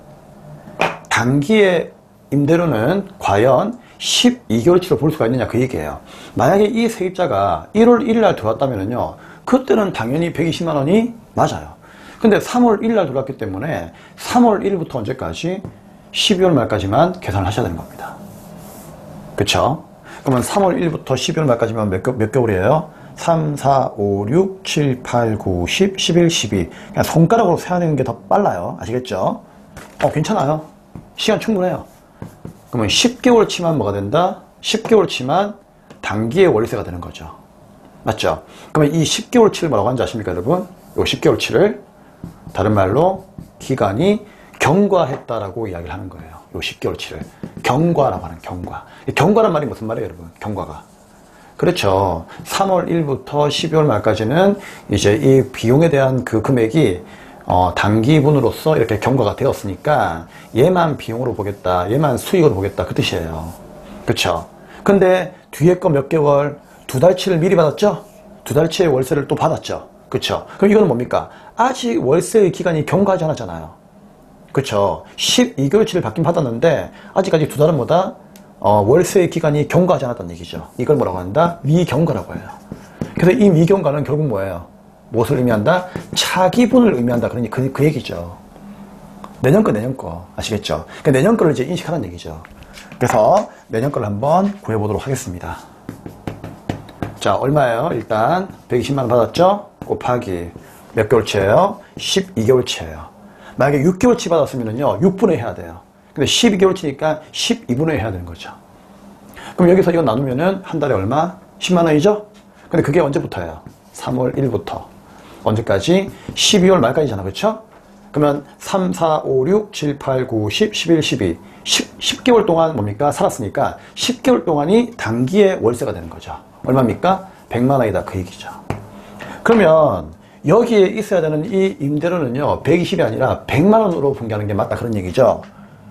단기의 임대료는 과연 12개월치로 볼 수가 있느냐 그 얘기예요. 만약에 이 세입자가 1월 1일 날 들어왔다면요, 그때는 당연히 120만 원이 맞아요. 근데 3월 1일 날 들어왔기 때문에 3월 1일부터 언제까지? 12월 말까지만 계산을 하셔야 되는 겁니다. 그쵸? 그러면 3월 1일부터 12월 말까지만 몇 개월이에요? 3, 4, 5, 6, 7, 8, 9, 10, 11, 12. 그냥 손가락으로 세하는 게 더 빨라요. 아시겠죠? 괜찮아요. 시간 충분해요. 그러면 10개월치만 뭐가 된다? 10개월치만 단기의 월세가 되는 거죠. 맞죠? 그러면 이 10개월치를 뭐라고 하는지 아십니까, 여러분? 이 10개월치를 다른 말로 기간이 경과했다라고 이야기를 하는 거예요. 이 10개월치를 경과라고 하는 경과. 경과란 말이 무슨 말이에요, 여러분? 경과가. 그렇죠. 3월 1일부터 12월 말까지는 이제 이 비용에 대한 그 금액이 단기분으로서 이렇게 경과가 되었으니까 얘만 비용으로 보겠다, 얘만 수익으로 보겠다 그 뜻이에요. 그렇죠. 근데 뒤에 거 몇 개월, 2달치를 미리 받았죠? 2달치의 월세를 또 받았죠? 그렇죠. 그럼 이거는 뭡니까? 아직 월세의 기간이 경과하지 않았잖아요. 그렇죠. 12개월치를 받긴 받았는데 아직까지 2달은 뭐다? 월세의 기간이 경과하지 않았다는 얘기죠. 이걸 뭐라고 한다? 미경과라고 해요. 그래서 이 미경과는 결국 뭐예요? 무엇을 의미한다? 차기분을 의미한다. 그러니 그 얘기죠. 내년 거 아시겠죠? 그러니까 내년 거를 이제 인식하라는 얘기죠. 그래서 내년 거를 한번 구해보도록 하겠습니다. 자, 얼마예요? 일단 120만 원 받았죠? 곱하기 몇 개월치예요? 12개월치예요. 만약에 6개월치 받았으면요 6분의 해야 돼요. 근데 12개월치니까 12분의 해야 되는 거죠. 그럼 여기서 이거 나누면은 한 달에 얼마? 10만 원이죠? 근데 그게 언제부터예요? 3월 1일부터 언제까지? 12월 말까지잖아. 그렇죠? 그러면 3, 4, 5, 6, 7, 8, 9, 10, 11, 12 10개월 동안 뭡니까? 살았으니까 10개월 동안이 단기의 월세가 되는 거죠. 얼마입니까? 100만 원이다 그 얘기죠. 그러면 여기에 있어야 되는 이 임대료는요 120이 아니라 100만 원으로 분개하는 게 맞다 그런 얘기죠.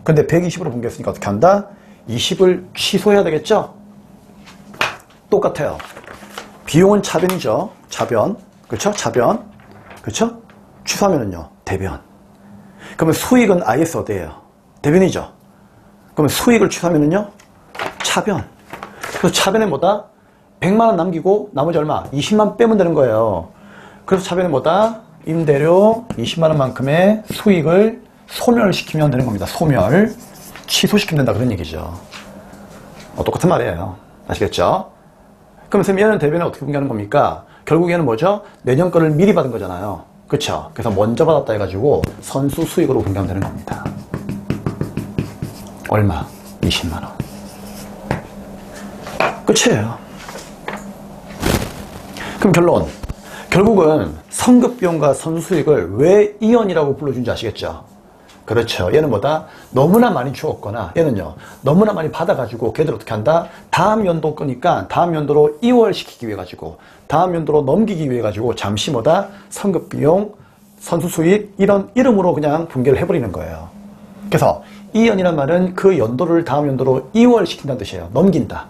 근데 120으로 분개했으니까 어떻게 한다? 20을 취소해야 되겠죠? 똑같아요. 비용은 차변이죠. 차변. 그렇죠? 차변. 그렇죠? 취소하면은요 대변. 그러면 수익은 IS 어디예요? 대변이죠. 그러면 수익을 취소하면은요 차변. 그래서 차변에 뭐다? 100만 원 남기고 나머지 얼마? 20만 빼면 되는 거예요. 그래서 차변에 뭐다? 임대료 20만 원만큼의 수익을 소멸시키면 되는 겁니다. 소멸. 취소시키면 된다 그런 얘기죠. 똑같은 말이에요. 아시겠죠? 그럼 선생님 얘는 대변에 어떻게 분개하는 겁니까? 결국에는 뭐죠? 내년 거를 미리 받은 거잖아요. 그쵸? 그래서 먼저 받았다 해가지고 선수 수익으로 분개하면 되는 겁니다. 얼마? 20만 원. 끝이에요. 그럼 결론. 결국은 선급비용과 선수수익을 왜 이연이라고 불러준지 아시겠죠? 그렇죠. 얘는 뭐다? 너무나 많이 주었거나 얘는요 너무나 많이 받아가지고 걔들 어떻게 한다? 다음 연도 거니까 다음 연도로 이월시키기 위해 가지고 다음 연도로 넘기기 위해 가지고 잠시 뭐다? 선급비용, 선수수익 이런 이름으로 그냥 분개를 해버리는 거예요. 그래서 이연이란 말은 그 연도를 다음 연도로 이월시킨다는 뜻이에요. 넘긴다.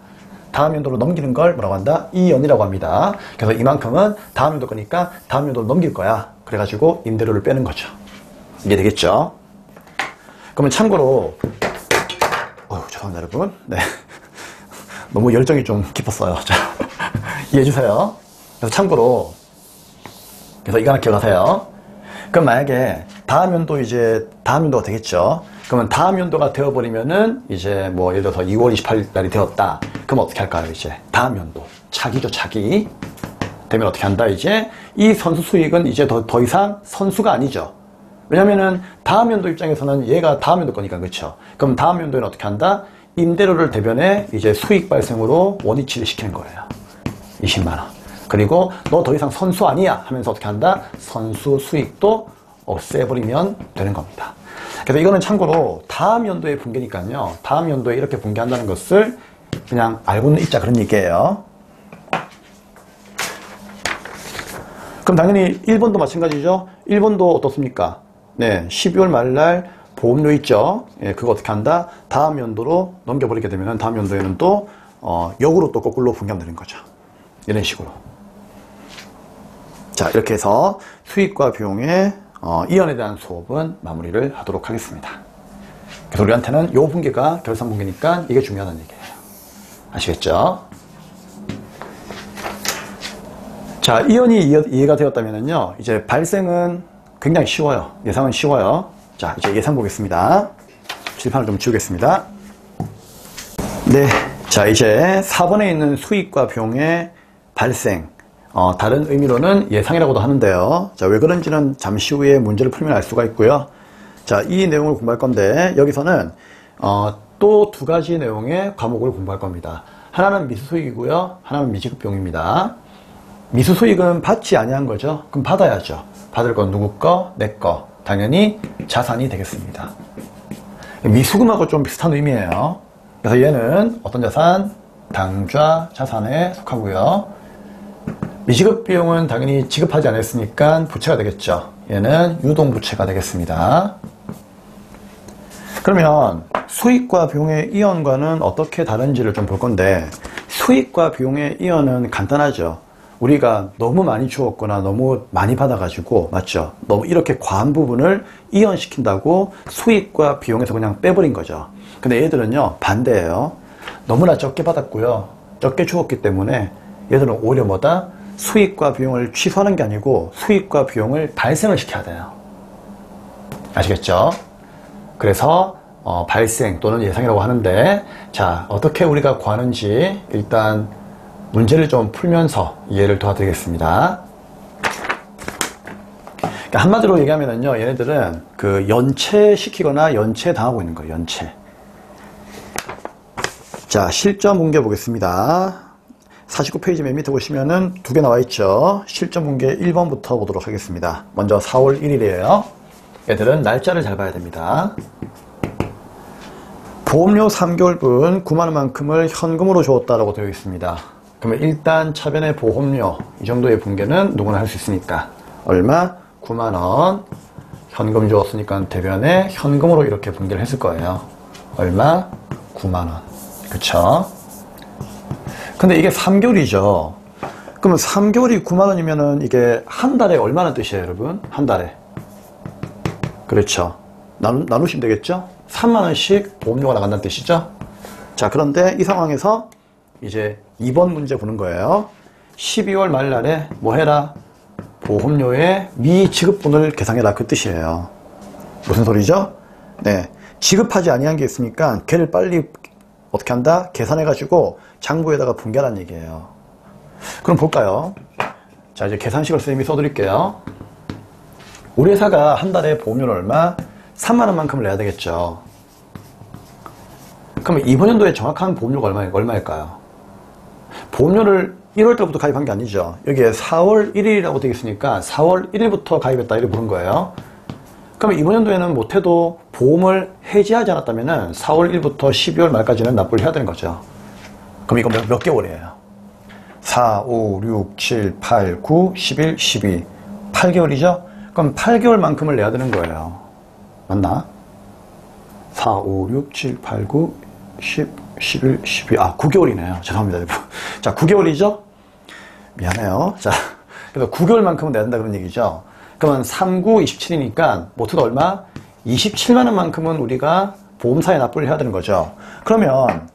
다음 연도로 넘기는 걸 뭐라고 한다? 이연이라고 합니다. 그래서 이만큼은 다음 연도 거니까 다음 연도로 넘길 거야. 그래가지고 임대료를 빼는 거죠. 이해되겠죠? 그러면 참고로 죄송합니다 여러분. 네. 너무 열정이 좀 깊었어요. 자, 이해해주세요. 그래서 참고로 그래서 이거 하나 기억하세요. 그럼 만약에 다음 연도가 되겠죠. 그러면 다음 연도가 되어버리면은 이제 뭐 예를 들어서 2월 28일 날이 되었다. 그럼 어떻게 할까요? 이제 다음 연도 차기죠. 차기 되면 어떻게 한다? 이제 이 선수 수익은 이제 더 이상 선수가 아니죠. 왜냐면은 다음 연도 입장에서는 얘가 다음 연도 거니까. 그렇죠? 그럼 다음 연도에는 어떻게 한다? 임대료를 대변해 이제 수익 발생으로 원위치를 시키는 거예요. 20만 원. 그리고 너 더 이상 선수 아니야 하면서 어떻게 한다? 선수 수익도 없애버리면 되는 겁니다. 그래서 이거는 참고로 다음 연도의 분개니까요. 다음 연도에 이렇게 분개한다는 것을 그냥 알고는 있자 그런 얘기예요. 그럼 당연히 1번도 마찬가지죠. 1번도 어떻습니까? 네, 12월 말날 보험료 있죠. 예, 그거 어떻게 한다? 다음 연도로 넘겨버리게 되면 다음 연도에는 또 역으로 또 거꾸로 분개하면 되는 거죠. 이런 식으로. 자, 이렇게 해서 수익과 비용의 이연에 대한 수업은 마무리를 하도록 하겠습니다. 그래서 우리한테는 요 분계가 결산 분계니까 이게 중요하다는 얘기예요. 아시겠죠? 자, 이연이 이해가 되었다면요, 이제 발생은 굉장히 쉬워요. 예상은 쉬워요. 자, 이제 예상 보겠습니다. 칠판을 좀 지우겠습니다. 네. 자, 이제 4번에 있는 수익과 비용의 발생. 다른 의미로는 예상이라고도 하는데요. 자, 왜 그런지는 잠시 후에 문제를 풀면 알 수가 있고요. 자, 이 내용을 공부할 건데, 여기서는, 또 두 가지 내용의 과목을 공부할 겁니다. 하나는 미수수익이고요. 하나는 미지급비용입니다. 미수수익은 받지 아니한 거죠. 그럼 받아야죠. 받을 건 누구 거? 내 거. 당연히 자산이 되겠습니다. 미수금하고 좀 비슷한 의미예요. 그래서 얘는 어떤 자산? 당좌 자산에 속하고요. 미지급 비용은 당연히 지급하지 않았으니까 부채가 되겠죠. 얘는 유동부채가 되겠습니다. 그러면 수익과 비용의 이연과는 어떻게 다른지를 좀 볼 건데, 수익과 비용의 이연은 간단하죠. 우리가 너무 많이 주었거나 너무 많이 받아가지고, 맞죠? 너무 이렇게 과한 부분을 이연시킨다고 수익과 비용에서 그냥 빼버린 거죠. 근데 얘들은요, 반대예요. 너무나 적게 받았고요. 적게 주었기 때문에 얘들은 오히려 뭐다? 수익과 비용을 취소하는 게 아니고 수익과 비용을 발생을 시켜야 돼요. 아시겠죠? 그래서 발생 또는 예상이라고 하는데, 자, 어떻게 우리가 구하는지 일단 문제를 좀 풀면서 이해를 도와드리겠습니다. 그러니까 한마디로 얘기하면요, 얘네들은 그 연체시키거나 연체당하고 있는 거예요. 연체. 자, 실전 붕괴 보겠습니다. 49페이지 맨 밑에 보시면은 두 개 나와 있죠. 실전 붕괴 1번부터 보도록 하겠습니다. 먼저 4월 1일이에요. 얘들은 날짜를 잘 봐야 됩니다. 보험료 3개월분 9만원만큼을 현금으로 주었다라고 되어 있습니다. 그러면 일단 차변의 보험료 이 정도의 붕괴는 누구나 할 수 있으니까 얼마? 9만원. 현금 주었으니까 대변에 현금으로 이렇게 붕괴를 했을 거예요. 얼마? 9만원. 그쵸? 근데 이게 3개월이죠. 그러면 3개월이 9만원이면은 이게 한 달에 얼마나 뜻이에요, 여러분? 한 달에. 그렇죠. 나누시면 되겠죠? 3만원씩 보험료가 나간다는 뜻이죠? 자, 그런데 이 상황에서 이제 2번 문제 보는 거예요. 12월 말날에 뭐 해라? 보험료의 미지급분을 계산해라. 그 뜻이에요. 무슨 소리죠? 네. 지급하지 아니한 게 있으니까 걔를 빨리 어떻게 한다? 계산해가지고 장부에다가 붕괴하라는 얘기예요. 그럼 볼까요? 자, 이제 계산식을 선생님이 써드릴게요. 우리 회사가 한 달에 보험료를 얼마? 3만원만큼을 내야 되겠죠. 그러면 이번 연도에 정확한 보험료가 얼마일까요? 보험료를 1월달부터 가입한 게 아니죠. 여기에 4월 1일이라고 되어 있으니까 4월 1일부터 가입했다 이렇게 보는 거예요. 그러면 이번 연도에는 못해도 보험을 해지하지 않았다면 4월 1일부터 12월 말까지는 납부를 해야 되는 거죠. 그럼 이거 몇 개월이에요? 4, 5, 6, 7, 8, 9, 11, 12 8개월이죠? 그럼 8개월만큼을 내야 되는 거예요. 맞나? 4, 5, 6, 7, 8, 9, 10, 11, 12 9개월이네요. 죄송합니다. 자, 9개월이죠? 미안해요. 자, 그래서 9개월만큼은 내야 된다 그런 얘기죠. 그러면 3, 9, 27이니까 모트도 얼마? 27만원만큼은 우리가 보험사에 납부를 해야 되는 거죠. 그러면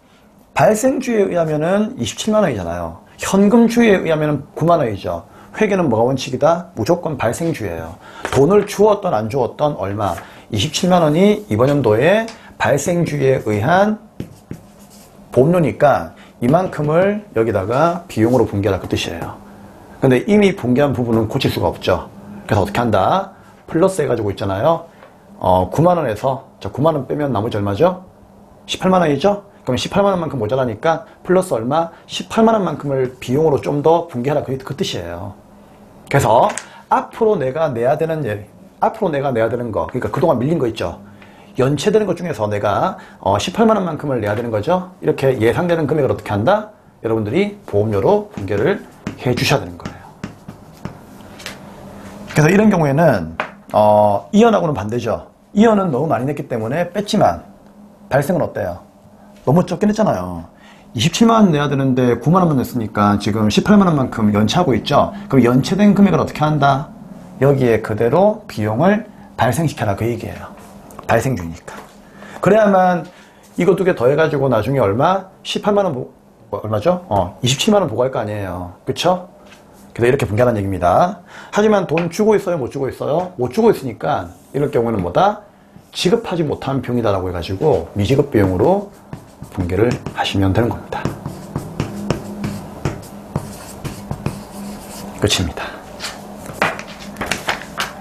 발생주에 의하면은 27만원이잖아요. 현금주에 의하면은 9만원이죠. 회계는 뭐가 원칙이다? 무조건 발생주예요. 돈을 주었던 안 주었던 얼마? 27만원이 이번 연도에 발생주에 의한 보험료니까 이만큼을 여기다가 비용으로 붕괴하라 그 뜻이에요. 근데 이미 붕괴한 부분은 고칠 수가 없죠. 그래서 어떻게 한다? 플러스 해가지고 있잖아요. 9만원에서 저 9만원 빼면 나머지 얼마죠? 18만원이죠? 그럼 18만원만큼 모자라니까 플러스 얼마? 18만원만큼을 비용으로 좀 더 붕괴하라 그 뜻이에요. 그래서 앞으로 내가 내야 되는 거, 그러니까 그동안 밀린 거 있죠. 연체되는 것 중에서 내가 18만원만큼을 내야 되는 거죠. 이렇게 예상되는 금액을 어떻게 한다? 여러분들이 보험료로 붕괴를 해 주셔야 되는 거예요. 그래서 이런 경우에는 이연하고는 반대죠. 이연은 너무 많이 냈기 때문에 뺐지만 발생은 어때요? 너무 적게 냈잖아요. 27만원 내야 되는데 9만원만 냈으니까 지금 18만원만큼 연체하고 있죠. 그럼 연체된 금액을 어떻게 한다? 여기에 그대로 비용을 발생시켜라 그 얘기예요. 발생주니까. 그래야만 이거 두 개 더해가지고 나중에 얼마? 18만원 얼마죠? 27만원 보고할 거 아니에요. 그쵸? 그래서 이렇게 분개하는 얘기입니다. 하지만 돈 주고 있어요? 못 주고 있어요? 못 주고 있으니까 이럴 경우는 뭐다? 지급하지 못한 비용이다라고 해가지고 미지급 비용으로 분개를 하시면 되는 겁니다. 끝입니다.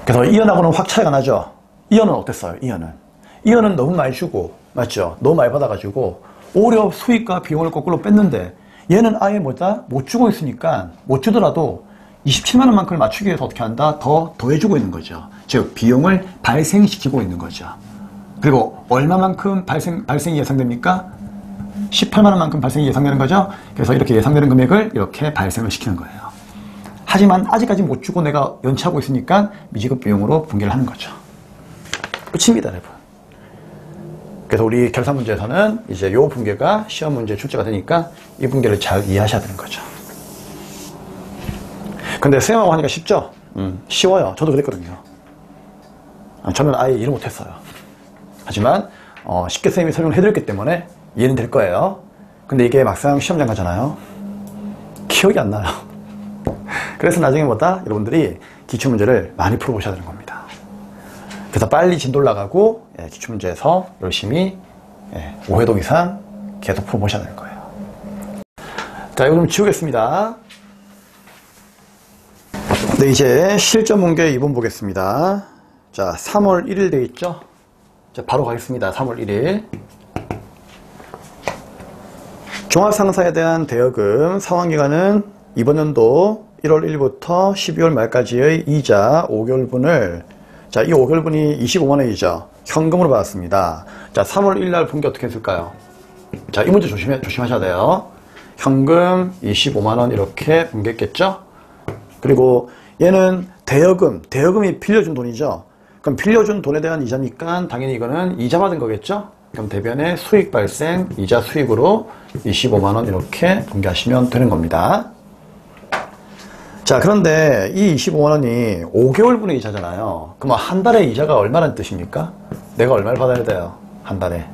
그래서 이연하고는 확 차이가 나죠? 이연은 어땠어요? 이연은 너무 많이 주고, 맞죠? 너무 많이 받아가지고 오히려 수익과 비용을 거꾸로 뺐는데 얘는 아예 뭐다? 못 주고 있으니까 못 주더라도 27만원만큼을 맞추기 위해서 어떻게 한다? 더해주고 있는 거죠. 즉 비용을 발생시키고 있는 거죠. 그리고 얼마만큼 발생이 예상됩니까? 18만원만큼 발생이 예상되는 거죠. 그래서 이렇게 예상되는 금액을 이렇게 발생을 시키는 거예요. 하지만 아직까지 못 주고 내가 연체하고 있으니까 미지급 비용으로 분개를 하는 거죠. 끝입니다, 여러분. 그래서 우리 결산 문제에서는 이제 요 분개가 시험 문제 출제가 되니까 이 분개를 잘 이해하셔야 되는 거죠. 근데 쌤하고 하니까 쉽죠? 쉬워요. 저도 그랬거든요. 저는 아예 이해를 못했어요. 하지만 쉽게 쌤이 설명을 해드렸기 때문에 이해는 될 거예요. 근데 이게 막상 시험장 가잖아요. 기억이 안 나요. 그래서 나중에 뭐다? 여러분들이 기출문제를 많이 풀어보셔야 되는 겁니다. 그래서 빨리 진도 올라가고 기출문제에서 열심히 5회독 이상 계속 풀어보셔야 되는 거예요. 자, 이거 좀 지우겠습니다. 네, 이제 실전 문제 2번 보겠습니다. 자, 3월 1일 돼 있죠? 자, 바로 가겠습니다. 3월 1일. 종합상사에 대한 대여금 상환기간은 이번 연도 1월 1일부터 12월 말까지의 이자 5개월분을, 자, 이 5개월분이 25만원이죠. 현금으로 받았습니다. 자, 3월 1일 날 분기 어떻게 했을까요? 자, 이 문제 조심하셔야 돼요. 현금 25만원 이렇게 분개했겠죠? 그리고 얘는 대여금이 빌려준 돈이죠. 그럼 빌려준 돈에 대한 이자니까 당연히 이거는 이자 받은 거겠죠? 그럼 대변에 수익 발생, 이자 수익으로 25만원 이렇게 분개하시면 되는 겁니다. 자, 그런데 이 25만원이 5개월분의 이자잖아요. 그럼 한 달에 이자가 얼마라는 뜻입니까? 내가 얼마를 받아야 돼요? 한 달에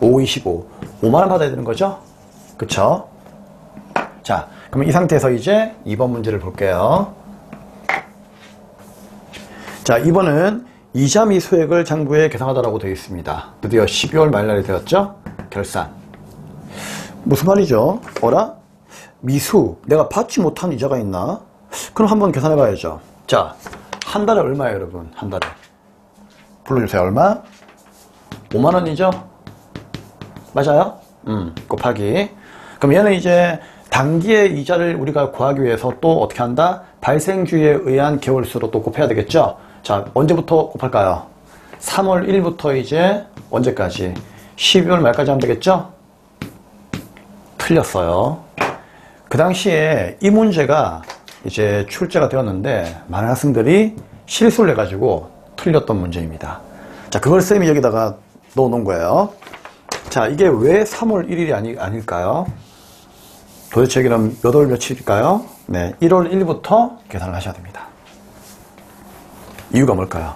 5, 25, 5만원 받아야 되는 거죠? 그쵸? 자, 그럼 이 상태에서 이제 2번 문제를 볼게요. 자, 2번은 이자 미 소액을 장부에 계산하다라고 되어 있습니다. 드디어 12월 말날이 되었죠? 결산. 무슨 말이죠? 어라? 미수, 내가 받지 못한 이자가 있나? 그럼 한번 계산해 봐야죠. 자, 한 달에 얼마예요, 여러분? 한 달에 불러주세요. 얼마? 5만원이죠? 맞아요? 곱하기. 그럼 얘는 이제 단기의 이자를 우리가 구하기 위해서 또 어떻게 한다? 발생주에 의한 개월수로 또 곱해야 되겠죠? 자, 언제부터 곱할까요? 3월 1일부터 이제 언제까지? 12월 말까지 하면 되겠죠? 틀렸어요. 그 당시에 이 문제가 이제 출제가 되었는데 많은 학생들이 실수를 해가지고 틀렸던 문제입니다. 자, 그걸 쌤이 여기다가 넣어 놓은 거예요. 자, 이게 왜 3월 1일이 아닐까요? 도대체 여기는 몇 월 며칠일까요? 네, 1월 1일부터 계산을 하셔야 됩니다. 이유가 뭘까요?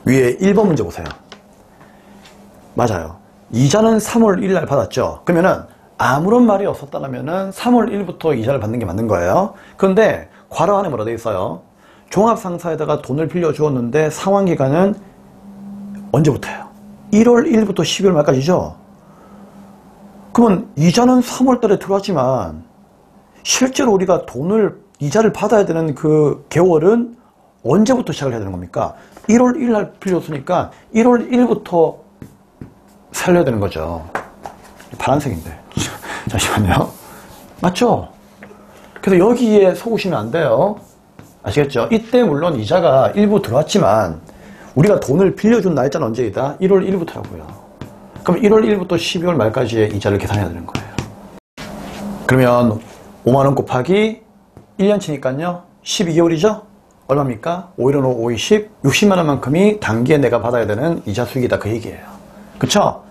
위에 1번 문제 보세요. 맞아요. 이자는 3월 1일 날 받았죠. 그러면은 아무런 말이 없었다면은 3월 1일부터 이자를 받는 게 맞는 거예요. 그런데 괄호 안에 뭐라 되어 있어요? 종합상사에다가 돈을 빌려주었는데 상환기간은 언제부터예요? 1월 1일부터 12월 말까지죠. 그러면 이자는 3월 달에 들어왔지만 실제로 우리가 이자를 받아야 되는 그 개월은 언제부터 시작을 해야 되는 겁니까? 1월 1일 날 빌려줬으니까 1월 1일부터 살려야 되는 거죠. 파란색인데. 잠시만요. 맞죠? 그래서 여기에 속으시면 안 돼요. 아시겠죠? 이때 물론 이자가 일부 들어왔지만 우리가 돈을 빌려준 날짜는 언제이다? 1월 1일부터라고요. 그럼 1월 1일부터 12월 말까지의 이자를 계산해야 되는 거예요. 그러면 5만원 곱하기 1년치니까요. 12개월이죠? 얼마입니까? 5일은 5, 5, 20, 60만원만큼이 단기에 내가 받아야 되는 이자 수익이다, 그 얘기예요. 그쵸?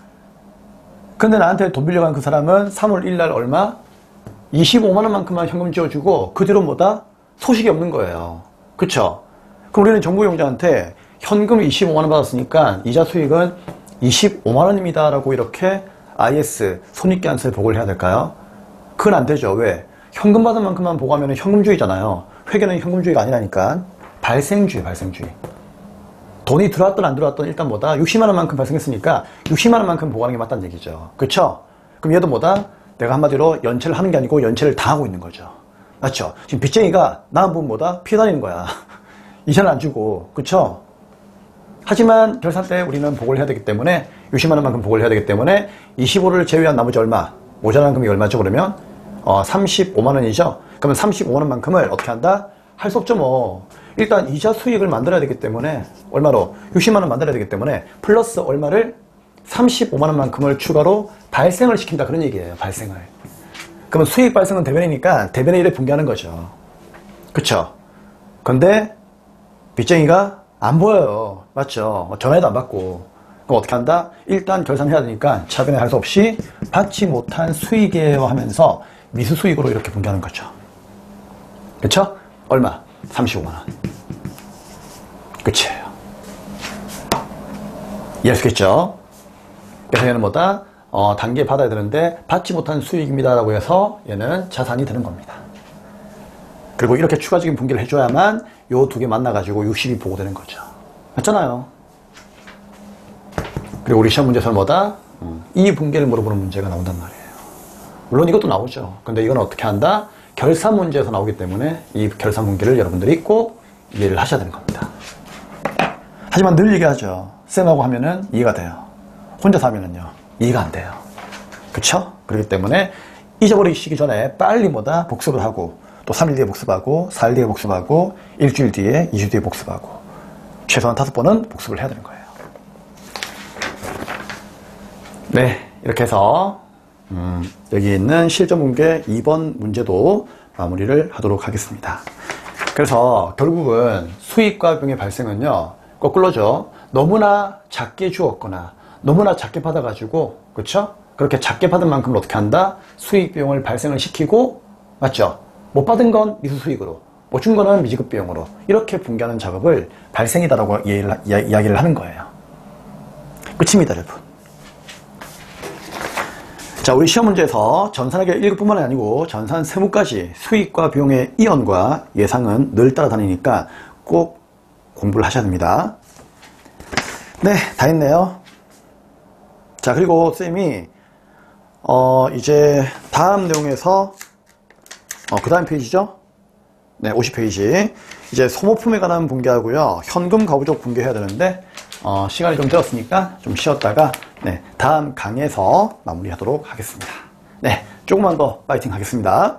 근데 나한테 돈 빌려간 그 사람은 3월 1일 날 얼마? 25만원만큼만 현금 지어주고 그 뒤로 뭐다? 소식이 없는 거예요. 그쵸? 그럼 우리는 정부용자한테 현금 25만원 받았으니까 이자 수익은 25만원입니다 라고 이렇게 IS 손익계산서에 보고를 해야 될까요? 그건 안 되죠. 왜? 현금 받은 만큼만 보고하면 현금주의잖아요. 회계는 현금주의가 아니라니까. 발생주의. 돈이 들어왔든 안 들어왔든 일단 뭐다? 60만원만큼 발생했으니까 60만원만큼 보고하는 게 맞다는 얘기죠. 그쵸? 그럼 얘도 뭐다? 내가 한마디로 연체를 하는 게 아니고 연체를 당하고 있는 거죠. 맞죠? 지금 빚쟁이가 나만 보면 뭐다? 피해 다니는 거야. 이자는 안 주고. 그쵸? 하지만 결산 때 우리는 보고를 해야 되기 때문에 60만원만큼 보고를 해야 되기 때문에 25를 제외한 나머지 얼마? 모자란 금액이 얼마죠? 그러면 35만원이죠? 그러면 35만원만큼을 어떻게 한다? 할 수 없죠 뭐. 일단 이자 수익을 만들어야 되기 때문에 얼마로? 60만원 만들어야 되기 때문에 플러스 얼마를? 35만원만큼을 추가로 발생을 시킨다 그런 얘기예요. 발생을. 그러면 수익 발생은 대변이니까 대변의 1에 분개하는 거죠. 그쵸? 근데 빚쟁이가 안 보여요. 맞죠? 전화해도 안 받고. 그럼 어떻게 한다? 일단 결산해야 되니까 차변에 할 수 없이 받지 못한 수익이에요 하면서 미수수익으로 이렇게 분개하는 거죠. 그쵸? 얼마? 35만원. 끝이에요. 이해할 수 있겠죠? 그래서 얘는 뭐다? 단기에 받아야 되는데 받지 못한 수익입니다 라고 해서 얘는 자산이 되는 겁니다. 그리고 이렇게 추가적인 분기를 해줘야만 요 두 개 만나가지고 60이 보고되는 거죠. 맞잖아요. 그리고 우리 시험 문제에서는 뭐다? 이 분기를 물어보는 문제가 나온단 말이에요. 물론 이것도 나오죠. 근데 이건 어떻게 한다? 결산 문제에서 나오기 때문에 이 결산 분기를 여러분들이 꼭 이해를 하셔야 되는 겁니다. 하지만 늘 얘기하죠. 쌤하고 하면은 이해가 돼요. 혼자서 하면은요 이해가 안 돼요. 그쵸? 그렇기 때문에 잊어버리시기 전에 빨리 뭐다? 복습을 하고 또 3일 뒤에 복습하고 4일 뒤에 복습하고 일주일 뒤에 2주 뒤에 복습하고 최소한 5번은 복습을 해야 되는 거예요. 네, 이렇게 해서 여기 있는 실전 문제 2번 문제도 마무리를 하도록 하겠습니다. 그래서 결국은 수익과 비용의 발생은요 거꾸로죠. 너무나 작게 주었거나 너무나 작게 받아가지고 그렇죠? 그렇게 작게 받은 만큼을 어떻게 한다? 수익 비용을 발생을 시키고 맞죠? 못 받은 건 미수수익으로 못 준 거는 미지급 비용으로 이렇게 분개하는 작업을 발생이다라고 이야기를 하는 거예요. 끝입니다 여러분. 자, 우리 시험 문제에서 전산회계 1급뿐만 아니고 전산 세무까지 수익과 비용의 이연과 예상은 늘 따라다니니까 꼭 공부를 하셔야 됩니다. 네, 다 했네요. 자, 그리고 쌤이 이제 다음 내용에서 그 다음 페이지죠? 네, 50페이지. 이제 소모품에 관한 분개하고요. 현금 가구적 분개해야 되는데 시간이 좀 되었으니까 좀 쉬었다가 네, 다음 강에서 마무리하도록 하겠습니다. 네, 조금만 더 파이팅 하겠습니다.